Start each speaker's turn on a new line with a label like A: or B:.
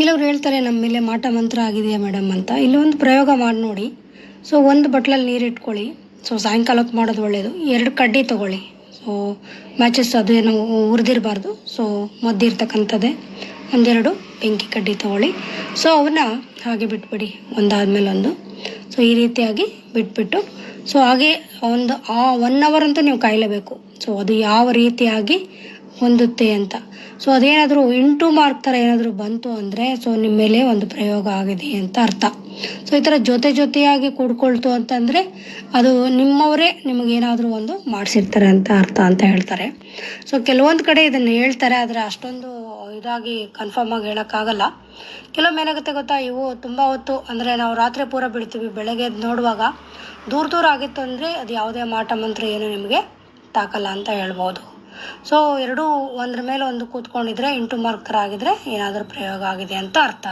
A: ಕೆಲವ್ರು ಹೇಳ್ತಾರೆ ನಮ್ಮ ಮೇಲೆ ಮಾಟ ಮಂತ್ರ ಆಗಿದೆಯಾ ಮೇಡಮ್ ಅಂತ. ಇಲ್ಲಿ ಒಂದು ಪ್ರಯೋಗ ಮಾಡಿ ನೋಡಿ. ಸೊ ಒಂದು ಬಟ್ಲಲ್ಲಿ ನೀರು ಇಟ್ಕೊಳ್ಳಿ. ಸೊ ಸಾಯಂಕಾಲಕ್ಕೆ ಮಾಡೋದು ಒಳ್ಳೆಯದು. 2 ಕಡ್ಡಿ ತೊಗೊಳ್ಳಿ. ಸೊ ಮ್ಯಾಚಸ್ ಅದೇನು ಹುರಿದಿರಬಾರ್ದು. ಸೊ ಮದ್ದಿರ್ತಕ್ಕಂಥದ್ದೇ 1-2 ಬೆಂಕಿ ಕಡ್ಡಿ ತೊಗೊಳ್ಳಿ. ಸೊ ಅವನ್ನ ಹಾಗೆ ಬಿಟ್ಬಿಡಿ, ಒಂದಾದ್ಮೇಲೆ ಒಂದು. ಸೊ ಈ ರೀತಿಯಾಗಿ ಬಿಟ್ಬಿಟ್ಟು ಸೊ ಹಾಗೆ ಒಂದು 1 ಅವರ್ ಅಂತೂ ನೀವು ಕಾಯಲೇಬೇಕು. ಸೊ ಅದು ಯಾವ ರೀತಿಯಾಗಿ ಹೊಂದುತ್ತೆ ಅಂತ. ಸೊ ಅದೇನಾದರೂ ಇಂಟು ಮಾರ್ಕ್ ಥರ ಏನಾದರೂ ಬಂತು ಅಂದರೆ ಸೊ ನಿಮ್ಮ ಮೇಲೆ ಒಂದು ಪ್ರಯೋಗ ಆಗಿದೆ ಅಂತ ಅರ್ಥ. ಸೊ ಈ ಥರ ಜೊತೆಯಾಗಿ ಕೂಡ್ಕೊಳ್ತು ಅಂತಂದರೆ ಅದು ನಿಮ್ಮವರೇ ನಿಮಗೇನಾದರೂ ಒಂದು ಮಾಡಿಸಿರ್ತಾರೆ ಅಂತ ಅರ್ಥ ಅಂತ ಹೇಳ್ತಾರೆ. ಸೊ ಕೆಲವೊಂದು ಕಡೆ ಇದನ್ನು ಹೇಳ್ತಾರೆ, ಆದರೆ ಅಷ್ಟೊಂದು ಇದಾಗಿ ಕನ್ಫರ್ಮ್ ಆಗಿ ಹೇಳೋಕ್ಕಾಗಲ್ಲ. ಕೆಲವೊಮ್ಮೆ ಏನಾಗುತ್ತೆ ಗೊತ್ತಾ, ಇವು ತುಂಬ ಹೊತ್ತು ಅಂದರೆ ನಾವು ರಾತ್ರಿ ಪೂರ ಬಿಡ್ತೀವಿ, ಬೆಳಗ್ಗೆ ಎದ್ದು ನೋಡುವಾಗ ದೂರ ಆಗಿತ್ತು ಅಂದರೆ ಅದು ಯಾವುದೇ ಮಾಟ ಮಂತ್ರ ಏನು ನಿಮಗೆ ತಾಕಲ್ಲ ಅಂತ ಹೇಳ್ಬೋದು. ಸೊ ಎರಡೂ ಒಂದ್ರ ಮೇಲೆ ಒಂದು ಕೂತ್ಕೊಂಡಿದ್ರೆ ಇಂಟು ಮಾರ್ಕ್ ಥರ ಆಗಿದ್ರೆ ಏನಾದರೂ ಪ್ರಯೋಗ ಆಗಿದೆ ಅಂತ ಅರ್ಥ.